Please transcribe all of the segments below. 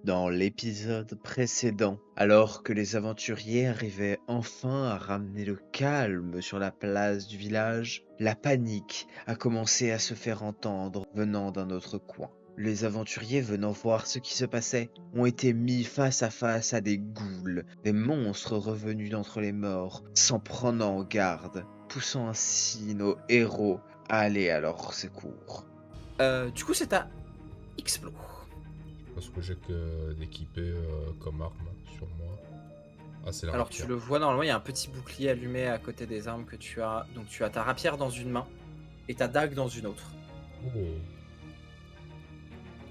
Dans l'épisode précédent, alors que les aventuriers arrivaient enfin à ramener le calme sur la place du village, la panique a commencé à se faire entendre venant d'un autre coin. Les aventuriers venant voir ce qui se passait ont été mis face à des ghouls, des monstres revenus d'entre les morts, s'en prenant en garde, poussant ainsi nos héros à aller à leur secours. Du coup, c'est à Explo. Parce que j'ai que d'équiper comme arme sur moi. Ah, c'est la Alors, rapière. tu le vois, normalement, il y a un petit bouclier allumé à côté des armes que tu as. Donc, tu as ta rapière dans une main et ta dague dans une autre. Oh.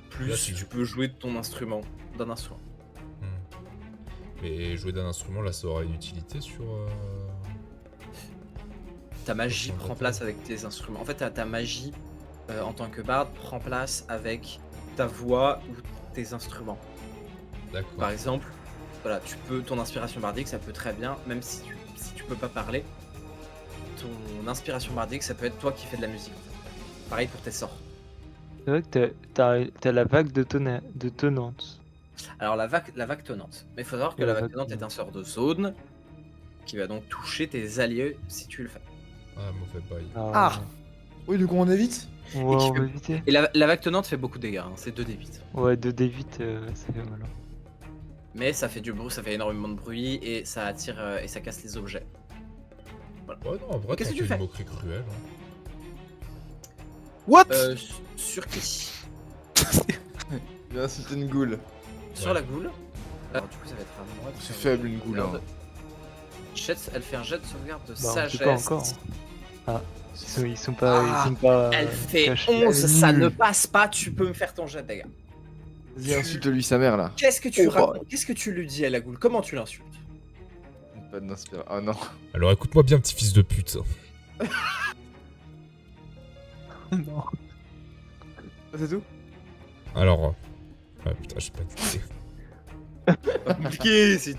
Plus, Là, si tu je- peux jouer de ton instrument, d'un instrument. Mais jouer d'un instrument, là, ça aura une utilité sur. Ta magie Sur le prend bâton. place avec tes instruments. En fait, ta magie, en tant que barde, prend place avec ta voix ou tes instruments. D'accord. Par exemple, voilà, ton inspiration bardique, ça peut très bien, même si tu peux pas parler, ton inspiration bardique, ça peut être toi qui fais de la musique. Pareil pour tes sorts. C'est vrai que t'as la vague de tenante. Alors la vague tonnante. Mais il faut savoir que Et la la vague vague tonnante est tonnante. un sort de zone qui va donc toucher tes alliés si tu le fais. Ah, mauvais bail. Ah. Oui, du coup, on évite. Ouais, Et on tu- va éviter. Et la vague tonnante fait beaucoup de dégâts, hein, c'est 2d8. Ouais, 2d8, ça fait mal. Mais ça fait du bruit, ça fait énormément de bruit et ça attire et ça casse les objets. Ouais, non, en vrai, Qu'est-ce t'as que tu fait fais une moquerie cruelle. What Sur qui? Il a insulté une goule. Sur Ouais. la goule. Alors du coup ça va être à moi de C'est faire faible, une goule, sauvegarde. hein. Elle fait un jet de sauvegarde de Bah, on sait sagesse. pas encore. Ah, ils sont pas. Elle fait cachés. 11, ça nul. ne passe pas, tu peux me faire ton jet de dégâts. Vas-y, insulte-lui sa mère là. Qu'est-ce que tu Oh, racontes? Qu'est-ce que tu lui dis à la goule? Comment tu l'insultes? Pas d'inspiration. Ah non. Alors écoute-moi bien, petit fils de pute. Non. C'est tout Alors. Ah putain, j'ai pas dit. Compliqué, c'est...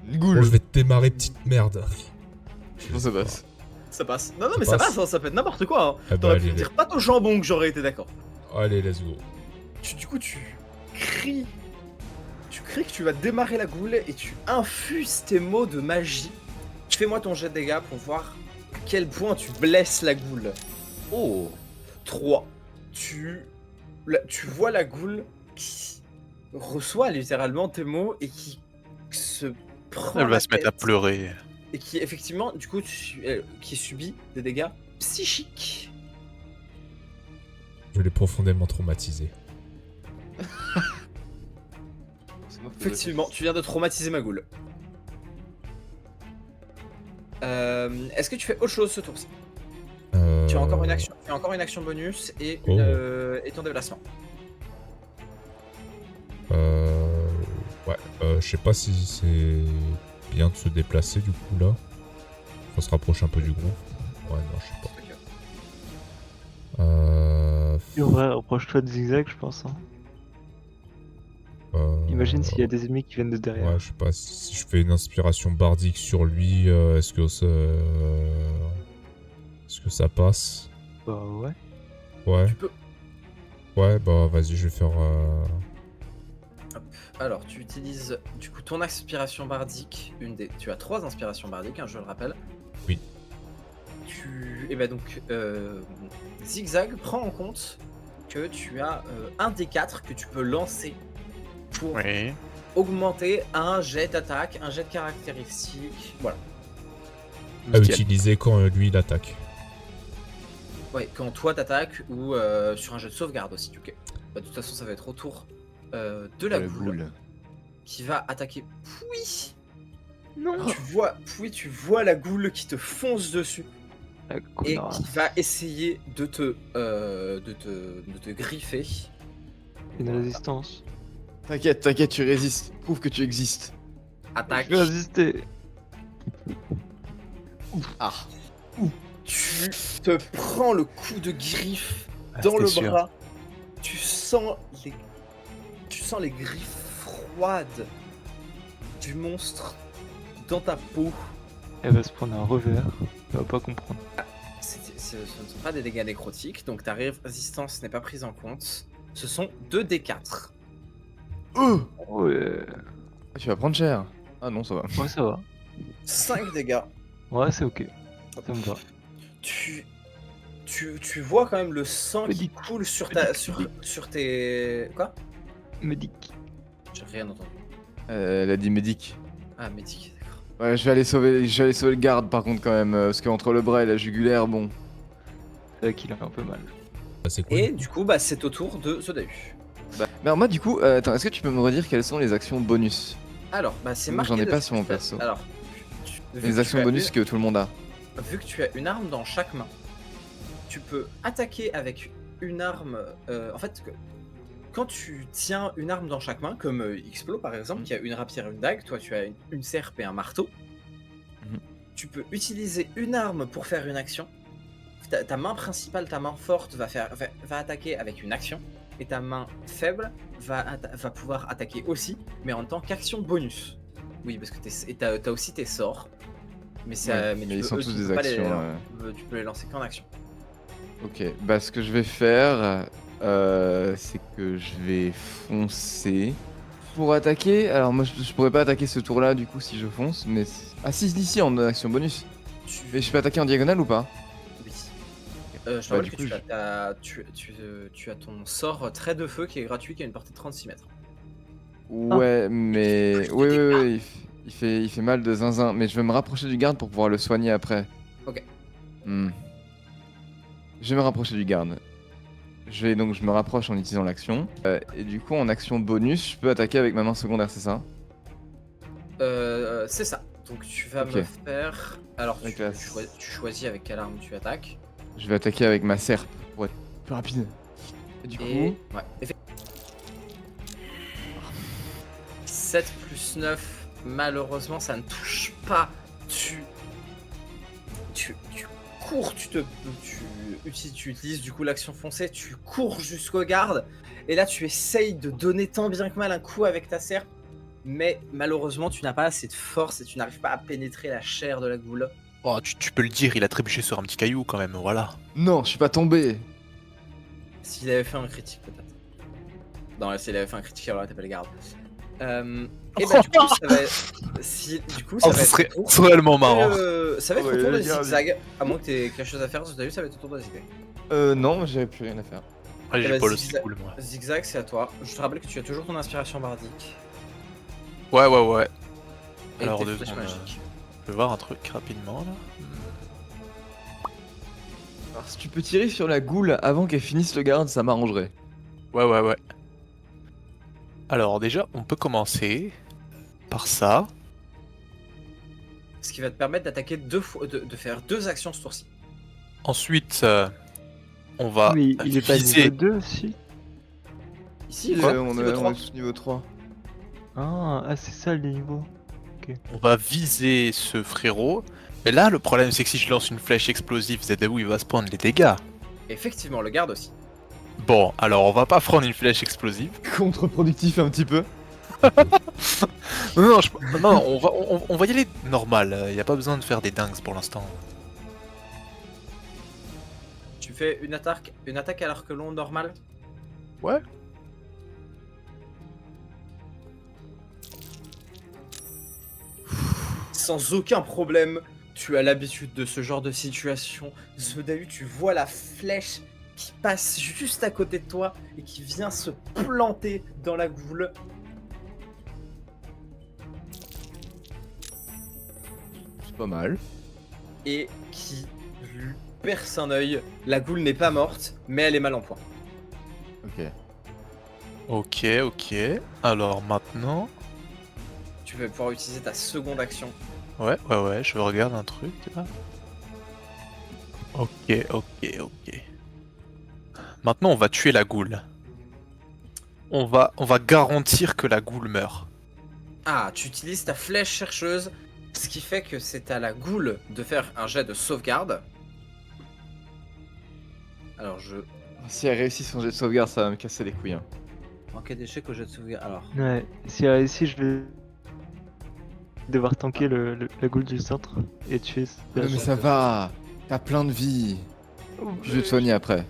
Une Bon, goule. je vais te démarrer, petite merde. Non, ça passe. Ça passe. Non, Ça mais ça passe. passe, hein, ça peut être n'importe quoi. Hein. Ah bah, T'aurais pu allez, me dire pas au jambon que j'aurais été d'accord. Allez, let's go. Du coup, tu cries. Tu cries que tu vas démarrer la goule et tu infuses tes mots de magie. Fais-moi ton jet de dégâts pour voir à quel point tu blesses la goule. Oh. 3. Tu vois la goule qui reçoit littéralement tes mots et qui se prend Elle la va se mettre à tête pleurer. et qui effectivement du coup qui subit des dégâts psychiques. Je l'ai profondément traumatisé. Effectivement, tu viens de traumatiser ma goule. Est-ce que tu fais autre chose ce tour-ci? Tu as encore une action bonus et, Oh. et ton déplacement. Ouais, je sais pas si c'est bien de se déplacer du coup là. Faut se rapprocher un peu du groupe. Ouais, non, je sais pas. Et ouais, rapproche-toi de Zigzag, je pense. Hein. Imagine s'il y a des ennemis qui viennent de derrière. Ouais, je sais pas si je fais une inspiration bardique sur lui, est-ce que ça passe? Bah ouais. Ouais. Tu peux. Ouais, bah vas-y, je vais faire. Alors, tu utilises du coup ton inspiration bardique. Tu as 3 inspirations bardiques, hein, je le rappelle. Oui. Et ben donc, Zigzag prend en compte que tu as un des 4 que tu peux lancer pour Oui. augmenter un jet d'attaque, un jet de caractéristique. Voilà. À Nickel. utiliser quand lui il attaque. Ouais, quand toi t'attaques ou sur un jet de sauvegarde aussi. Ok. Bah, de toute façon, ça va être au tour de la goule qui va attaquer Pouy. Non. Tu vois la goule qui te fonce dessus La et connasse. qui va essayer de te griffer. Une résistance. T'inquiète, tu résistes. Prouve que tu existes. Attaque. Je vais résister. Ah. Tu te prends le coup de griffe Ah, dans le c'était sûr. bras. Tu sens les griffes froides du monstre dans ta peau. Elle va se prendre un revers. Elle va pas comprendre. Ce ne sont pas des dégâts nécrotiques, donc ta résistance n'est pas prise en compte. Ce sont 2d4. Ouais, Tu vas prendre cher. Ah non, ça va. ouais, ça va. 5 dégâts. Ouais, c'est ok. Ça me va. Tu vois quand même le sang qui Médic. coule sur Médic. sur tes... Quoi? Médic. J'ai rien entendu. Elle a dit médic. Ah, médic, d'accord. Ouais, je vais aller sauver le garde par contre quand même, parce qu'entre le bras et la jugulaire, bon. C'est vrai qu'il a un peu mal. Bah, c'est quoi Et du coup, bah, c'est au tour de Zodahu. Mais alors moi du coup, attends, est-ce que tu peux me redire quelles sont les actions bonus? Alors, bah, c'est Moi, marqué... j'en ai pas dessus, sur mon en fait. perso. Alors, vu Les que actions tu as bonus que tout le monde a. vu que tu as une arme dans chaque main, tu peux attaquer avec une arme. En fait, quand tu tiens une arme dans chaque main, comme Xplo par exemple, qui a une rapière et une dague, toi tu as une serpe et un marteau, Mhm. tu peux utiliser une arme pour faire une action. Ta main principale, ta main forte va attaquer avec une action, et ta main faible va pouvoir attaquer aussi, mais en tant qu'action bonus. Oui, parce que t'as aussi tes sorts. Mais, Ouais, mais ils sont tous des actions, tu peux les lancer qu'en action. Ok, bah ce que je vais faire, c'est que je vais foncer. Pour attaquer, alors moi je pourrais pas attaquer ce tour là du coup si je fonce, mais... Ah si, ici en action bonus. Mais je peux attaquer en diagonale ou pas? Oui. Je te rappelle du que coup, tu as ton sort trait de feu qui est gratuit, qui a une portée de 36 mètres. Ouais, mais... plus de Oui, oui, dégâts. oui, il fait mal de zinzin, mais je vais me rapprocher du garde pour pouvoir le soigner après. Ok. Hmm. Je vais me rapprocher du garde. Je me rapproche en utilisant l'action. Et du coup, en action bonus, je peux attaquer avec ma main secondaire, c'est ça? C'est ça. Donc tu vas Ok. me faire... Alors Avec tu choisis avec quelle arme tu attaques. Je vais attaquer avec ma serpe pour être plus rapide. Et du coup... Et... Ouais. 7 plus 9, malheureusement ça ne touche pas. Tu cours, tu utilises du coup l'action foncée, tu cours jusqu'au garde, et là tu essayes de donner tant bien que mal un coup avec ta serpe, mais malheureusement tu n'as pas assez de force et tu n'arrives pas à pénétrer la chair de la goule. Oh, tu peux le dire, il a trébuché sur un petit caillou quand même, voilà. Non, je suis pas tombé. S'il avait fait un critique peut-être. Non, s'il avait fait un critique alors là t'as pas les gardes. Et bah du coup ça va être... du coup ça Oh, va ce être serait au tour- réellement marrant. ça va être Ouais, au tour de les gars, zigzag, à moins que t'aies quelque chose à faire, t'as vu, ça va être au tour de zigzag. Non, j'avais plus rien à faire. Ah, Eh j'ai bah, pas le zigzag- cool moi. Zigzag, c'est à toi. Je te rappelle que tu as toujours ton inspiration bardique. Ouais. Et Alors, tes deux flèches secondes, magiques. Je vais voir un truc rapidement là. Alors, si tu peux tirer sur la goule avant qu'elle finisse le garde, ça m'arrangerait. Ouais. Alors déjà, on peut commencer par ça. Ce qui va te permettre d'attaquer deux fois, de faire deux actions ce tour-ci. Ensuite, on va Mais il est pas viser. niveau 2 aussi. Ici, on niveau est 3. tous niveau 3. Ah, c'est ça le niveau. On va viser ce frérot. Mais là, le problème, c'est que si je lance une flèche explosive, c'est de où il va se prendre les dégâts. Effectivement, le garde aussi. Bon, alors on va pas prendre une flèche explosive. Contre-productif un petit peu. Non, on va y aller normal. Y a pas besoin de faire des dingues pour l'instant. Tu fais une attaque à l'arc long normal. Ouais. Sans aucun problème, tu as l'habitude de ce genre de situation. Zodahu, tu vois la flèche qui passe juste à côté de toi et qui vient se planter dans la goule. C'est pas mal. Et qui lui perce un œil. La goule n'est pas morte, mais elle est mal en point. Ok. Ok. Alors maintenant. Tu vas pouvoir utiliser ta seconde action. Ouais, je regarde un truc là. Ok. Maintenant, on va tuer la goule. On va garantir que la goule meurt. Ah, tu utilises ta flèche chercheuse, ce qui fait que c'est à la goule de faire un jet de sauvegarde. Alors Si elle réussit son jet de sauvegarde, ça va me casser les couilles. Hein. Manquer d'échec au jet de sauvegarde. Alors, Ouais, si elle réussit, je vais devoir tanker la goule du centre et tuer. Non mais ça va. T'as plein de vie. Je vais te soigner après.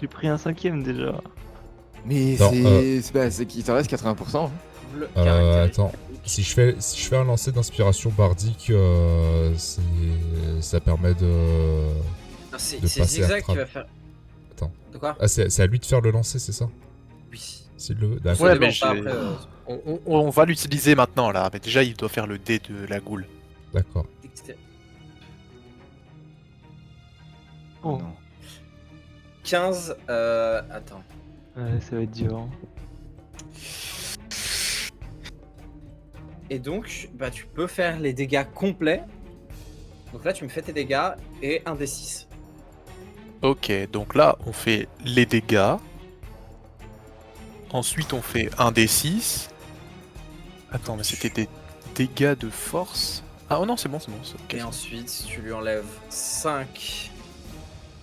J'ai pris un 5ème déjà. Mais Non, c'est qu'il t'en reste 80%. Hein. Double caractéristique. Attends. Si je fais un lancer d'inspiration bardique, ça permet de... Non, c'est de passer à Zigzag qui frappe. va faire. Attends. De quoi? Ah, c'est à lui de faire le lancer, c'est ça? Oui. S'il le veut. D'accord. Ouais, Ouais, mais mais après, on va l'utiliser maintenant là. Mais déjà, il doit faire le dé de la goule. D'accord. Oh. Non. 15. Attends. Ouais, ça va être dur. Hein. Et donc, bah, tu peux faire les dégâts complets. Donc là, tu me fais tes dégâts et un D6. Ok, donc là, on fait les dégâts. Ensuite, on fait un D6. Attends, mais c'était des dégâts de force. Ah oh non, c'est bon, c'est ok. Et ensuite, tu lui enlèves 5.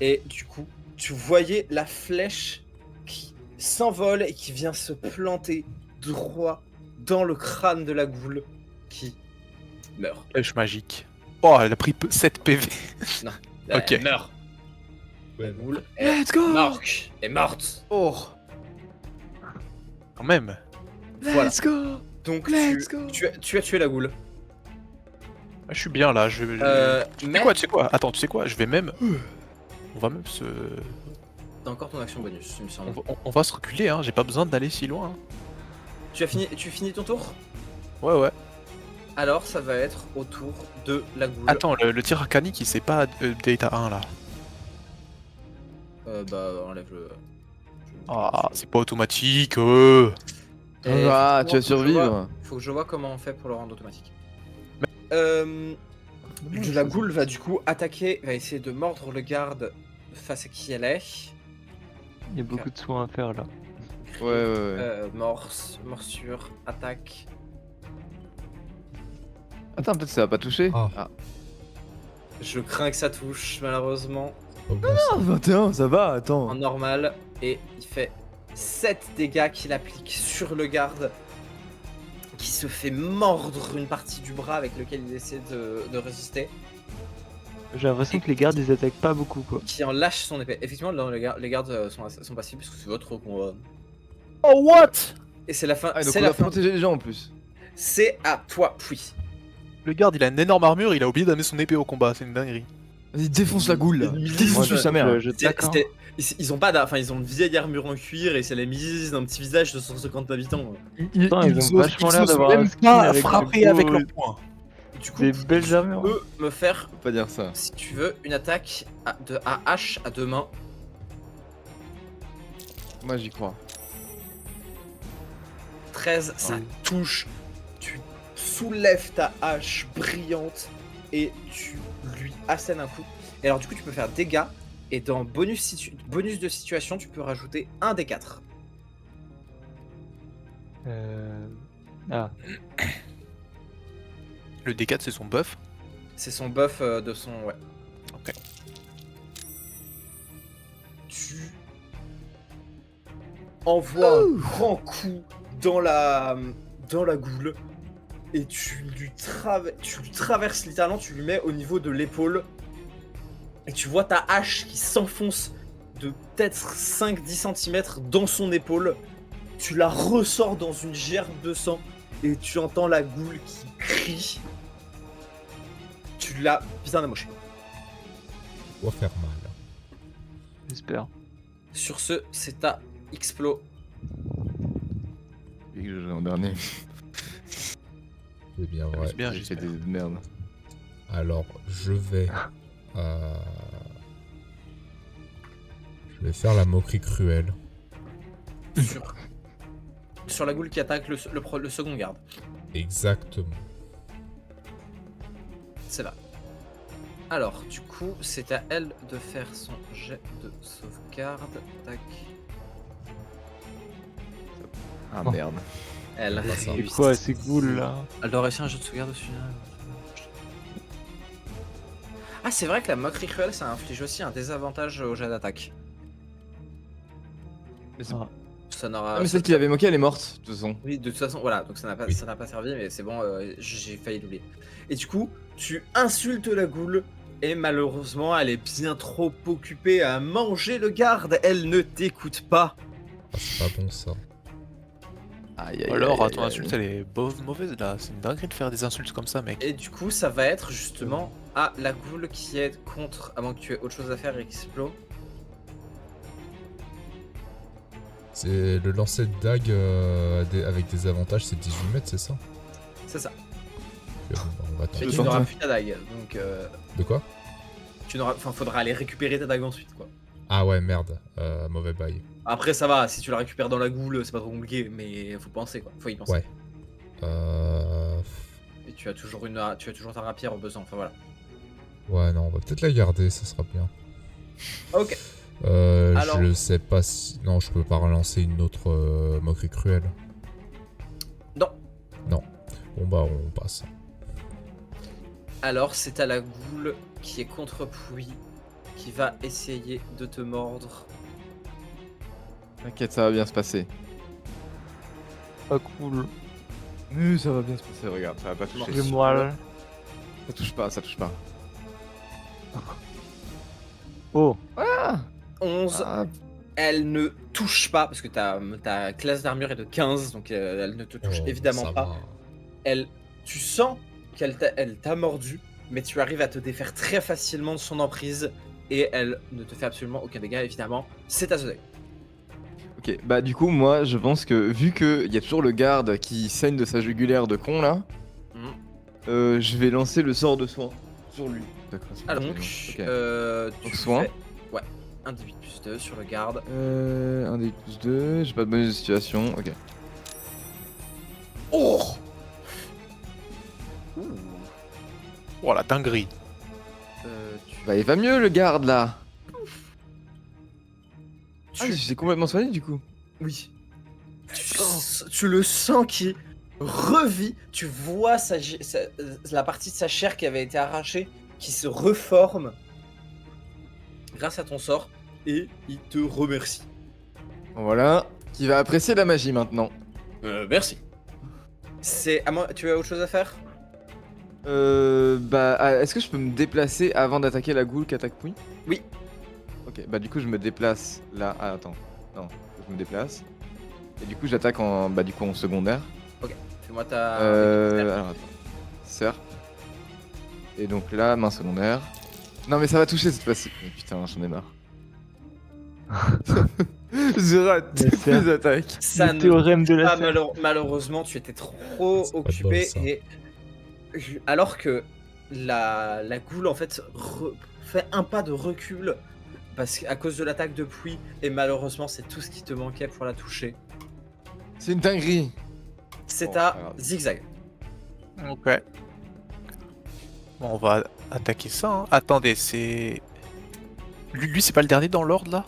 Et du coup, tu voyais la flèche qui s'envole et qui vient se planter droit dans le crâne de la goule qui meurt. Flèche magique. Oh, elle a pris 7 PV. Ok. Elle meurt. La goule est Let's go! morte. Est morte. Oh! Quand même. Voilà. Let's go! Donc Let's go! tu as tué la goule. Ah, je suis bien là. Tu Mais sais quoi? Attends, tu sais quoi? Je vais même. On va même se. t'as encore ton action bonus, il me semble. On va se reculer, hein. J'ai pas besoin d'aller si loin. Hein. Tu finis ton tour? Ouais. Alors ça va être au tour de la goule. Attends, le tir arcanique, il s'est pas update à 1 là. Bah enlève-le. Ah, c'est pas automatique. Et Ah, tu vas faut que je vois- survivre. Faut que je vois comment on fait pour le rendre automatique. La goule va du coup attaquer, va essayer de mordre le garde face à qui elle est. Il y a beaucoup de soins à faire là. Ouais. Morsure, attaque. Attends, peut-être ça va pas toucher. Ah. Ah. Je crains que ça touche, malheureusement. Pas bon, ça. Ah, 21, ça va, attends. En normal. Et il fait 7 dégâts qu'il applique sur le garde. Qui se fait mordre une partie du bras avec lequel il essaie de résister. J'ai l'impression que les gardes ils attaquent pas beaucoup quoi. Qui en lâche son épée. Effectivement, non, les gardes sont passibles parce que c'est votre combat. Oh, what? Et c'est la fin. Ah, donc c'est on la va fin. protéger les gens en plus. C'est à toi, puis. Le garde, il a une énorme armure, il a oublié d'amener son épée au combat, c'est une dinguerie. Vas-y, défonce la goule là. Défonce je- sa mère. Je C'est- t'accorde. ils ont pas enfin ils ont une vieille armure en cuir et c'est la mise d'un petit visage de 150 habitants. Putain, ils ont vachement l'air d'avoir un même skin pas avec frapper du avec beau- leur poing. Du coup, Des belles armures. tu peux me faire, Faut pas dire ça. si tu veux, une attaque à hache à 2 mains. Moi j'y crois. 13, ça Ouais. touche. Tu soulèves ta hache brillante et tu lui assènes un coup. Et alors du coup tu peux faire dégâts et dans bonus de situation tu peux rajouter un des 4. Ah, Le D4, c'est son buff. C'est son buff de son... Ouais. Ok. Tu envoies un grand coup dans la goule et tu lui traverses littéralement, tu lui mets au niveau de l'épaule et tu vois ta hache qui s'enfonce de peut-être 5-10 cm dans son épaule. Tu la ressors dans une gerbe de sang et tu entends la goule qui crie. Tu l'as bien amoché. Doit faire mal. j'espère. Sur ce, c'est à Explo. Et que je joue en dernier. C'est bien vrai. C'est bien, J'ai fait j'espère. des merdes. Alors, je vais faire la moquerie cruelle. Sur la goule qui attaque le second garde. Exactement. C'est là. Alors, du coup, c'est à elle de faire son jet de sauvegarde. Tac. Ah Oh. merde. Elle C'est C'est réussit. quoi ces ghouls là? Elle doit réussir un jeu de sauvegarde dessus. Ah, c'est vrai que la moquerie cruelle, ça inflige aussi un désavantage au jet d'attaque. Ah, Ça n'aura. Ah, mais celle qui l'avait moqué, elle est morte, de toute façon. Oui, de toute façon, voilà, donc ça n'a pas, Oui. ça n'a pas servi, mais c'est bon, j'ai failli l'oublier. Et du coup, tu insultes la goule, et malheureusement, elle est bien trop occupée à manger le garde, elle ne t'écoute pas. Ah, c'est pas bon ça. Aïe, aïe, Alors, aïe, ton aïe, insulte, aïe. elle est mauvaise là. C'est une dinguerie de faire des insultes comme ça, mec. Et du coup, ça va être justement à la goule qui est contre, à moins que tu aies autre chose à faire, Explo. C'est le lancer de dague avec des avantages, c'est 18 mètres, c'est ça? C'est ça. Ok, bon, bah, on va Mais tenter. tu n'auras plus ta dague, donc De quoi? faudra aller récupérer ta dague ensuite, quoi. Ah ouais, merde. Mauvais bail. Après, ça va, si tu la récupères dans la goule, c'est pas trop compliqué, mais faut penser, quoi. Faut y penser. Ouais. Et tu as toujours ta rapière au besoin, enfin voilà. Ouais, non, on va peut-être la garder, ça sera bien. Ok. Alors- Je sais pas si... Non, je peux pas relancer une autre moquerie cruelle. Non. Non. Bon bah, on passe. Alors, c'est à la goule qui est contre Pouille qui va essayer de te mordre. T'inquiète, ça va bien se passer. Pas cool. Mais ça va bien se passer, regarde, ça va pas toucher. J'ai mal. Ça touche pas, ça touche pas. Oh, 11, Ah, elle ne touche pas, parce que ta classe d'armure est de 15, donc elle ne te touche Oh, évidemment ça pas. va. Tu sens qu'elle t'a mordu, mais tu arrives à te défaire très facilement de son emprise, et elle ne te fait absolument aucun dégât, évidemment. C'est à Zodek. ok, bah du coup, moi, je pense que vu qu'il y a toujours le garde qui saigne de sa jugulaire de con là, je vais lancer le sort de soin sur lui. D'accord. c'est Alors pas donc, très bien. tu Donc, soin. fais- Ouais, 1 d 8 plus 2 sur le garde. Ok. 1 d plus 2, j'ai pas de bonus de situation, ok. Oh Oh la dinguerie. Bah il va mieux le garde là. Ah, Tu- j'ai complètement soigné du coup. Oui. Tu le sens qui revit. Tu vois la partie de sa chair qui avait été arrachée qui se reforme grâce à ton sort et il te remercie. Voilà, qui va apprécier la magie maintenant. Merci. C'est à moi. Tu as autre chose à faire? Est-ce que je peux me déplacer avant d'attaquer la goule qu'attaque Pouille? Oui. Ok, bah du coup je me déplace là. Ah attends, non, je me déplace. Et du coup j'attaque en secondaire. Fais-moi ta. Alors attends. Serp. Et donc là, main secondaire. Non mais ça va toucher cette fois-ci. Mais putain, j'en ai marre. Je rate Mais toutes serp. mes attaques. Ça le ne théorème de la Ah, serre. malheureusement, tu étais trop C'est pas de occupé bol, ça. et alors que la goule en fait fait un pas de recul parce qu'à cause de l'attaque de Pouille et malheureusement c'est tout ce qui te manquait pour la toucher. C'est une dinguerie. C'est Bon, à pas grave. Zigzag. Ok. Bon, on va attaquer ça. Hein. Attendez, c'est. Lui c'est pas le dernier dans l'ordre là?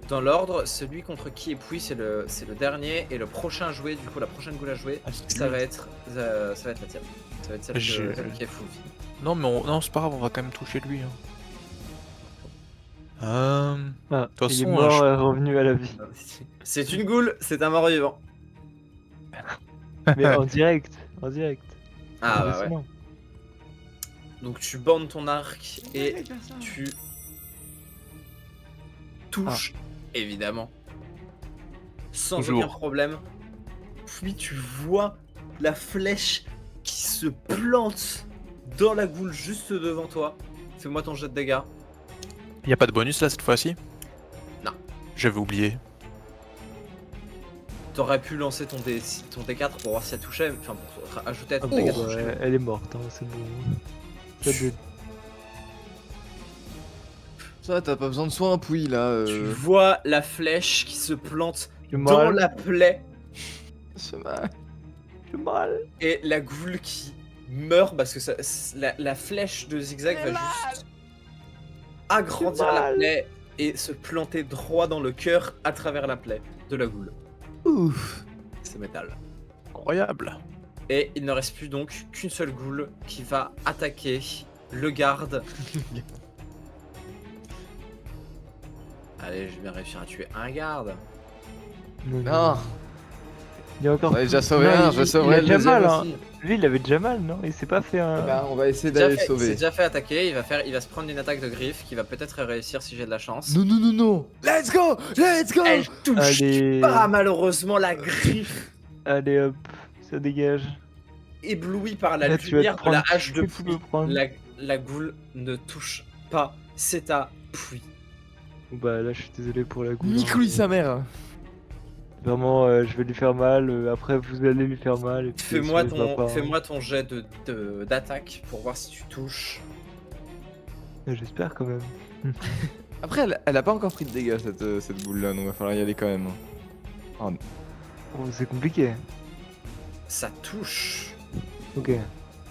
Dans l'ordre, celui contre qui est Pouille c'est le dernier et le prochain joué, du coup la prochaine goule à jouer, Ah, c'est ça lui. va être la tienne. Ça va être celle qui est full vie. Non, mais non, c'est pas grave, on va quand même toucher lui. Hein. Ah, toute il est façon, mort, je- revenu à la vie. C'est une goule, c'est un mort-vivant. Mais en direct, en direct. Ah bah ouais. Heureusement. Donc tu bandes ton arc et tu touches, évidemment, sans Toujours. aucun problème. Puis tu vois la flèche qui se plante dans la goule juste devant toi. Fais-moi ton jet de dégâts. Y a pas de bonus là cette fois-ci? Non. J'avais oublié. T'aurais pu lancer ton D4 pour voir si elle touchait, enfin pour ajouter à ton Ah, dégât. bon, ouais, elle est morte, hein, c'est bon. Pas de- Ça, t'as pas besoin de soin, Pouille là. Tu vois la flèche qui se plante J'ai dans mal, la plaie C'est mal. j'ai mal. et la goule qui meurt parce que la flèche de Zigzag va juste agrandir J'ai la mal. plaie et se planter droit dans le cœur à travers la plaie de la goule. Ouf. C'est métal. Incroyable. Et il ne reste plus donc qu'une seule goule qui va attaquer le garde. Allez, je vais bien réussir à tuer un garde. Non. Il y a encore. Ouais, déjà sauvé Non, un, il- je il sauverai a le déjà deuxième mal, hein. aussi. Lui, il avait déjà mal, non? Il s'est pas fait un. Bah, on va essayer Déjà d'aller le fait- il s'est sauver. déjà fait attaquer, il va se prendre une attaque de griffe qui va peut-être réussir si j'ai de la chance. Non, non, non, non. Let's go. Let's go. Elle touche Allez. pas malheureusement la griffe, Allez hop, ça dégage. éblouie par la Là, tu vas te lumière de la prendre hache de tout ce que tu pluie. peux prendre. La goule ne touche pas, c'est à pluie. Bon, bah là, je suis désolé pour la goule. Nique-lui sa mère. Vraiment, je vais lui faire mal. Après, vous allez lui faire mal. Et puis, Fais-moi ça va pas, hein. fais-moi ton jet d'attaque pour voir si tu touches. J'espère quand même. Après, elle a pas encore pris de dégâts cette boule là, donc il va falloir y aller quand même. Oh, c'est compliqué. Ça touche. Ok.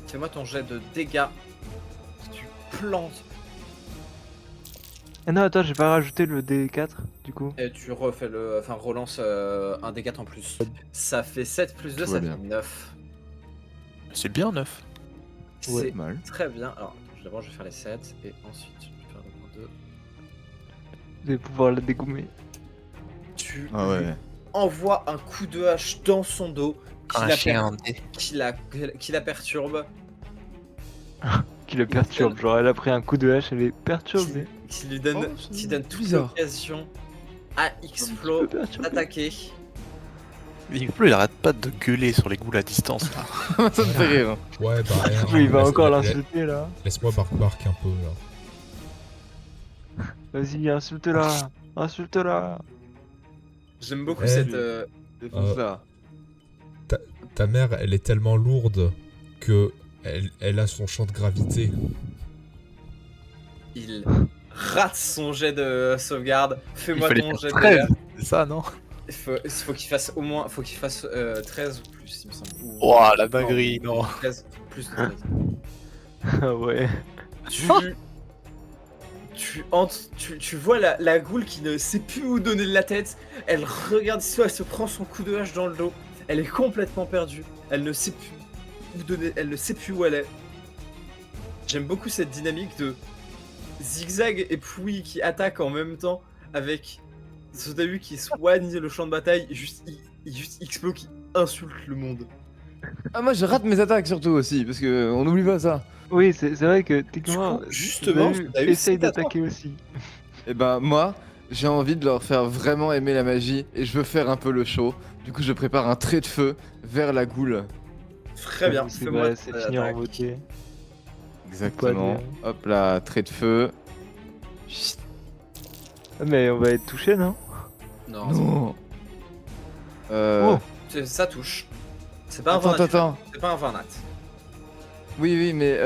Fais-moi ton jet de dégâts. Tu plantes Ah non, attends, j'ai pas rajouté le D4 du coup. et tu refais relance un dégât en plus. Ça fait 7 plus 2, Tout ça va fait bien. 9. C'est bien 9. C'est Mal. très bien. Alors, d'abord je vais faire les 7 et ensuite je vais faire le 2. Vous allez pouvoir la dégommer. Tu Ah lui ouais. envoies un coup de hache dans son dos qui Un la, chien en dé. qui la perturbe. Qui le perturbe. Genre, elle a pris un coup de hache, elle est perturbée. Qui lui donne, Oh, c'est qui donne toute bizarre. l'occasion à Un X-Flow petit peu perturbée. d'attaquer. Il arrête pas de gueuler sur les goules à distance là. Ça me fait rire. Ouais, bah, Oui, il va encore laisse- l'insulter là. Laisse-moi barque un peu là. Vas-y, insulte-la. Insulte-la. J'aime beaucoup Eh, cette. Défonce là. Ta mère, elle est tellement lourde que elle a son champ de gravité. Il rate son jet de sauvegarde. Il Fais-moi fallait ton faire jet de 13, dégâts. c'est ça non? Il faut qu'il fasse au moins. Faut qu'il fasse 13 ou plus, il me semble. Ou- Ouah, la dinguerie, non. 13 plus de 13. Ah ouais. Tu vois la goule qui ne sait plus où donner de la tête. Elle regarde soit elle se prend son coup de hache dans le dos. Elle est complètement perdue. Elle ne sait plus où donner. Elle ne sait plus où elle est. J'aime beaucoup cette dynamique de zigzag et Pouille qui attaquent en même temps avec Zodahu qui soigne le champ de bataille. Juste X-Flow qui insulte le monde. Ah, moi je rate mes attaques surtout aussi, parce que on n'oublie pas ça. Oui, c'est vrai que techniquement, Du coup, justement, Zodahu Zodahu, essaye c'est à toi. d'attaquer aussi. Et ben moi, j'ai envie de leur faire vraiment aimer la magie et je veux faire un peu le show. Du coup, je prépare un trait de feu vers la goule. Très bien. C'est Fais-moi vrai, ton c'est fini en attaque. beauté. Exactement. dire. Hop là, trait de feu. Chut. Ah, mais on va être touché, non? Non, Non. Oh. ça touche. C'est pas un Attends, 20 nat. attends. C'est pas un 20 nat. Oui, oui, mais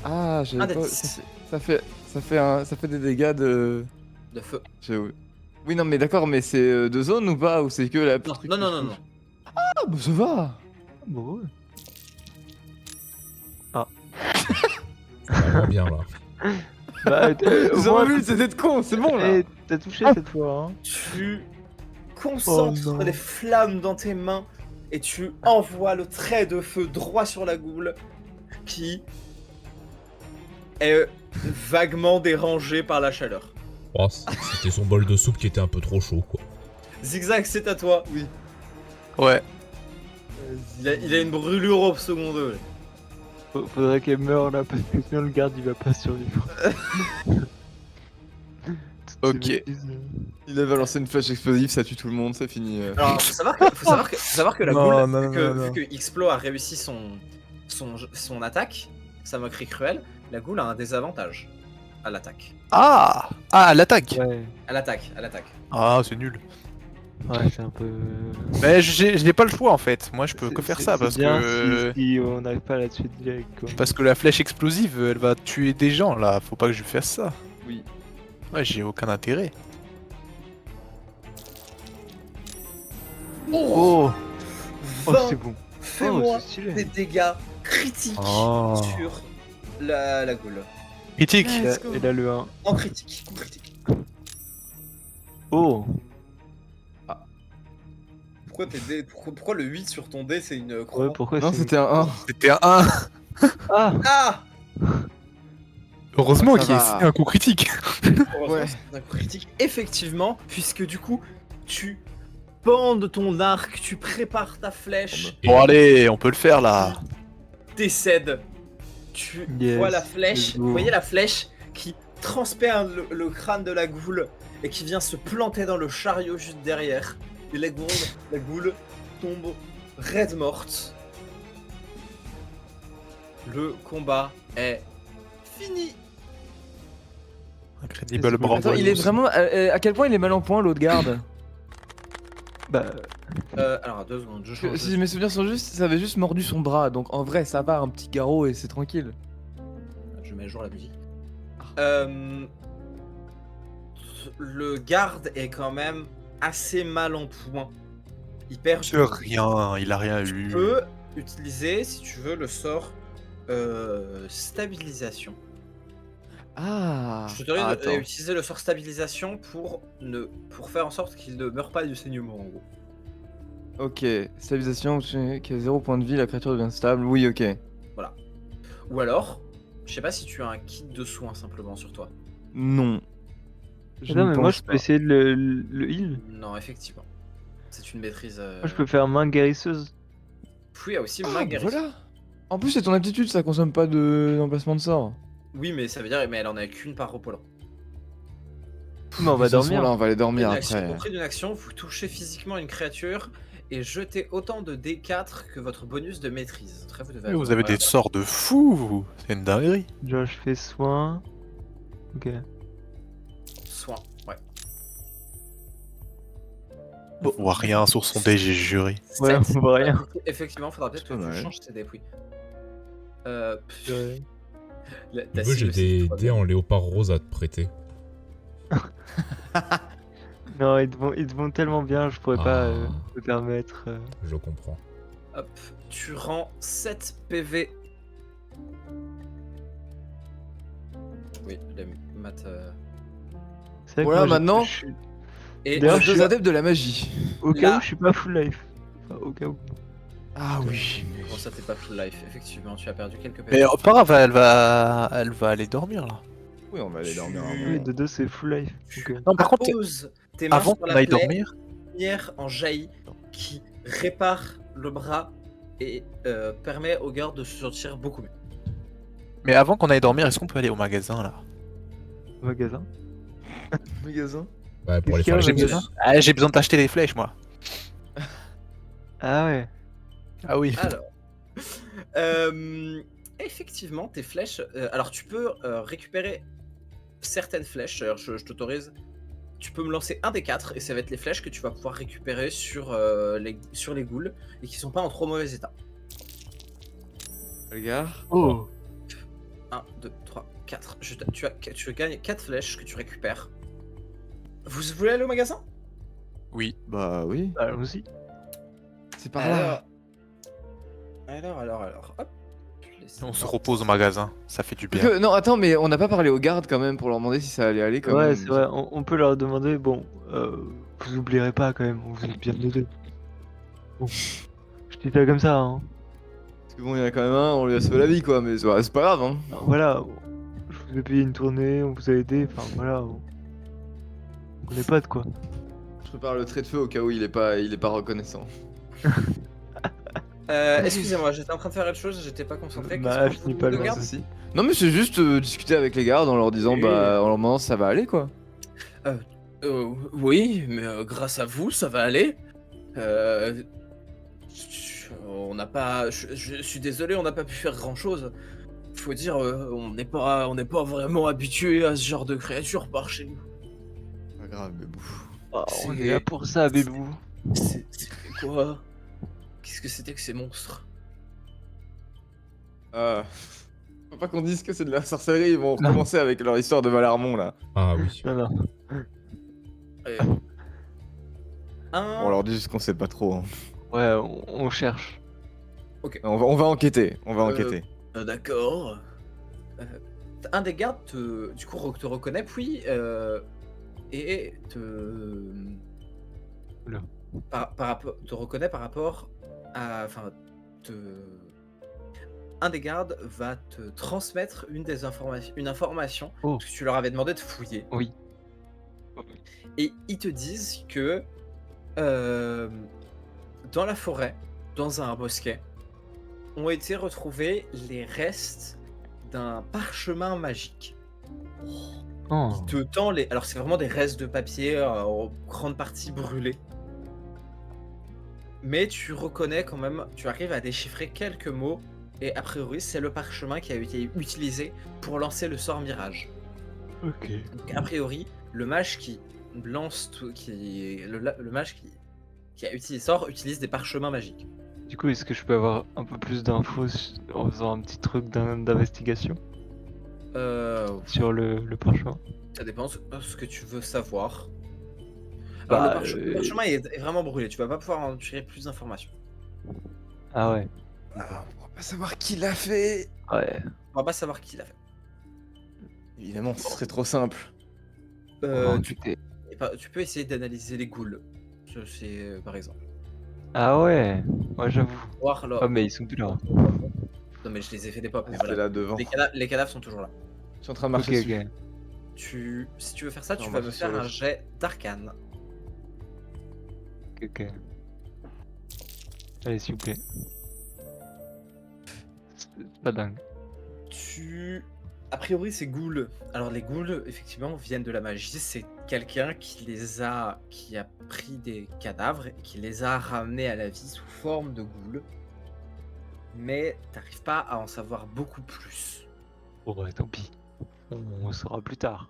ah, j'avais Un des pas. 10 Ça fait des dégâts de. de feu. Oui, non, mais d'accord, mais c'est de zone ou pas, ou c'est que la. Non, truc non, que non, je non, touche non. Ah, bah ça va. Bon, ouais. Ça va vraiment bien là. Bah, au Ils ont moins, vu, c'était de con, c'est bon là. eh, t'as touché cette fois, hein. Tu concentres Oh non. des flammes dans tes mains et tu envoies le trait de feu droit sur la goule qui est vaguement dérangée par la chaleur. Oh, c'était son bol de soupe qui était un peu trop chaud quoi. Zigzag, c'est à toi. Oui. Ouais. Il a une brûlure au second degré. Faudrait qu'elle meure là, parce que sinon le garde il va pas survivre. Ok. Ces bêtises, Il va lancer une flèche explosive, ça tue tout le monde, c'est fini. Alors, faut savoir que la Non, goule, non, vu non. que X-Plo a réussi son attaque, sa moquerie cruelle, la goule a un désavantage à l'attaque. Ah, l'attaque. Ouais, À l'attaque. Ah, c'est nul. ouais, c'est un peu. Mais je n'ai pas le choix en fait. Moi, je peux que faire C'est- ça c'est parce bien que si on n'arrive pas là-dessus direct, quoi. parce que la flèche explosive, elle va tuer des gens là. Faut pas que je fasse ça. Oui. Ouais, j'ai aucun intérêt. Oh, oh 20, c'est bon. Oh, fais-moi c'est stylé. des dégâts critiques Oh. sur la goule. Critique. Et là le 1. En critique. Oh, Pourquoi le 8 sur ton dé c'est une croix? ouais, pourquoi Non, c'est. c'était un 1. C'était un 1. Ah, Ah Heureusement Ça qu'il y va. ait un coup critique. Heureusement, Ouais. c'est un coup critique. Effectivement, puisque du coup, tu pends de ton arc, tu prépares ta flèche, Et- Bon, allez, on peut le faire là. décède. Tu Yes, vois la flèche, let's go. vous voyez la flèche qui transperce le crâne de la goule et qui vient se planter dans le chariot juste derrière. Et la goule tombe raide morte. Le combat est fini. Incredible Attends, Brand. Attends, il est vraiment. À quel point il est mal en point, l'autre garde? Bah, Alors, 2 secondes, je Parce que change. si mes souvenirs sont justes, ça avait juste mordu son bras. Donc en vrai, ça va, un petit garrot et c'est tranquille. Je mets à jour la musique. Le garde est quand même assez mal en point. Il perd. C'est rien, il a rien Tu eu. peux utiliser, si tu veux, le sort stabilisation. Ah. Je t'autorise attends. à utiliser le sort stabilisation pour faire en sorte qu'il ne meure pas du saignement, en gros. Ok, stabilisation, qui a 0 point de vie, la créature devient stable. Oui, ok. Ou alors, je sais pas si tu as un kit de soins simplement sur toi. Non. Je attends, ne mais moi pense je peux pas. essayer de le heal. Non, effectivement. C'est une maîtrise. Moi je peux faire main guérisseuse. Oui, il y a aussi Ah, main bah guérison. voilà. En plus, c'est ton aptitude, ça consomme pas d'emplacement de sort. Oui, mais ça veut dire, mais elle en a qu'une par repos. Mais on va De toute façon, dormir. là, on va aller dormir Une action, après. au prix d'une action, vous touchez physiquement une créature et jetez autant de D4 que votre bonus de maîtrise. Très vous devez. Vous avez des sorts de fou, vous. C'est une dinguerie. Genre je fais soin. Ok. Soin, ouais. On voit rien sur son dé, j'ai juré. Ouais, on Sept. voit rien. Effectivement, faudra peut-être que pas tu mal. changes tes dés, oui. Ouais. Tu veux, j'ai des dés en léopard rose à te prêter. Non, ils te vont tellement bien, je pourrais pas Ah. me permettre. Je comprends. Hop, tu rends 7 PV. Oui, les maths. C'est vrai que Voilà, moi, maintenant- je suis- Et D'ailleurs, Les je deux suis- adeptes de la magie. Au cas Là- où je suis pas full life. Enfin, au cas où. Ah oui. Bon, ça t'es pas full life, effectivement, tu as perdu quelques PV. Mais pas grave, elle va aller dormir là. Oui, on va aller dormir un Tu- Oui, moment. de deux c'est full life. Ok. Non, par contre, Appose tes mains avant sur qu'on la aille plaie, dormir, lumière en jaillit qui répare le bras et permet au garde de se sentir beaucoup mieux. mais avant qu'on aille dormir, est-ce qu'on peut aller au magasin là? Au magasin. Magasin. Ouais, pour aller Qu'est-ce faire qu'il y les a au courses. Ah, j'ai besoin d'acheter des flèches, moi. Ah ouais. Ah oui. Alors, effectivement, tes flèches. Alors, tu peux récupérer certaines flèches. D'ailleurs, je t'autorise. Tu peux me lancer un des 4 et ça va être les flèches que tu vas pouvoir récupérer sur les ghouls et qui sont pas en trop mauvais état. Regarde. Oh. 1, 2, 3, 4. Tu gagnes 4 flèches que tu récupères. Vous voulez aller au magasin? Oui. Bah oui. Allons-y. C'est par là. Alors. Hop. On se repose au magasin, ça fait du bien. Non, attends, mais on n'a pas parlé aux gardes quand même pour leur demander si ça allait aller quand Ouais, même. c'est vrai, on peut leur demander, bon, vous oublierez pas quand même, on vous aime bien les deux. Bon, je dis ça comme ça, hein. Parce que bon, il y en a quand même un, on lui a sauvé la vie quoi, mais c'est pas grave, hein. Alors, voilà, je vous ai payé une tournée, on vous a aidé, enfin voilà. On est potes quoi. Je prépare le trait de feu au cas où il est pas reconnaissant. Excusez-moi, j'étais en train de faire autre chose, j'étais pas concentré. Bah, Qu'est-ce que finis vous pas de le garde Aussi. Non mais c'est juste discuter avec les gardes en leur disant Oui. bah en leur demandant si ça va aller quoi. Oui, mais grâce à vous, ça va aller. On n'a pas. Je suis désolé, on n'a pas pu faire grand chose. Faut dire, on n'est pas vraiment habitué à ce genre de créatures par chez nous. Pas grave, mais bon. Oh, on C'est- est là pour ça, bébou. C'était quoi? Qu'est-ce que c'était que ces monstres? Faut pas qu'on dise que c'est de la sorcellerie, ils vont recommencer avec leur histoire de Valarmont là. Ah oui. Non, non. Euh, Un. On leur dit juste qu'on sait pas trop. Hein. Ouais, on cherche. On va enquêter, on va enquêter. D'accord. Un des gardes du coup te reconnaît, puis et Oula. te reconnaît par rapport à, enfin, un des gardes va te transmettre une information Oh. que tu leur avais demandé de fouiller. Oui. Et ils te disent que Euh, Dans la forêt, dans un bosquet, ont été retrouvés les restes d'un parchemin magique. Oh. Qui te tend les... Alors c'est vraiment des restes de papier en grande partie brûlés. Mais tu reconnais quand même, tu arrives à déchiffrer quelques mots. Et a priori c'est le parchemin qui a été utilisé pour lancer le sort Mirage. Ok. Donc, a priori, le mage qui lance le mage qui a utilisé le sort utilise des parchemins magiques. Du coup, est-ce que je peux avoir un peu plus d'infos en faisant un petit truc d'investigation sur le parchemin? Ça dépend ce que tu veux savoir. Bah, Alors, le parchemin est vraiment brûlé, tu vas pas pouvoir en tirer plus d'informations. Ah ouais. Ah, on va pas savoir qui l'a fait. Ouais. On va pas savoir qui l'a fait. Évidemment, ce serait trop simple. On va Tu, enquêter. tu peux essayer d'analyser les ghouls. Ça, c'est par exemple. Ah ouais. Ouais, j'avoue. Voir leur... Ah mais ils sont plus là. Non mais je les ai fait des pop, mais C'était voilà. là devant. Les cadavres sont toujours là. Je suis en train de Ok, marcher dessus. ok. Si tu veux faire ça, Non, tu on vas va me faire faire sur un le- jet d'arcane. Ok. Allez, s'il vous plaît. C'est pas dingue. A priori, ces ghouls. Alors, les ghouls, effectivement, viennent de la magie. C'est quelqu'un qui a pris des cadavres et qui les a ramenés à la vie sous forme de ghouls. Mais t'arrives pas à en savoir beaucoup plus. Bon, ouais, tant pis. On saura plus tard.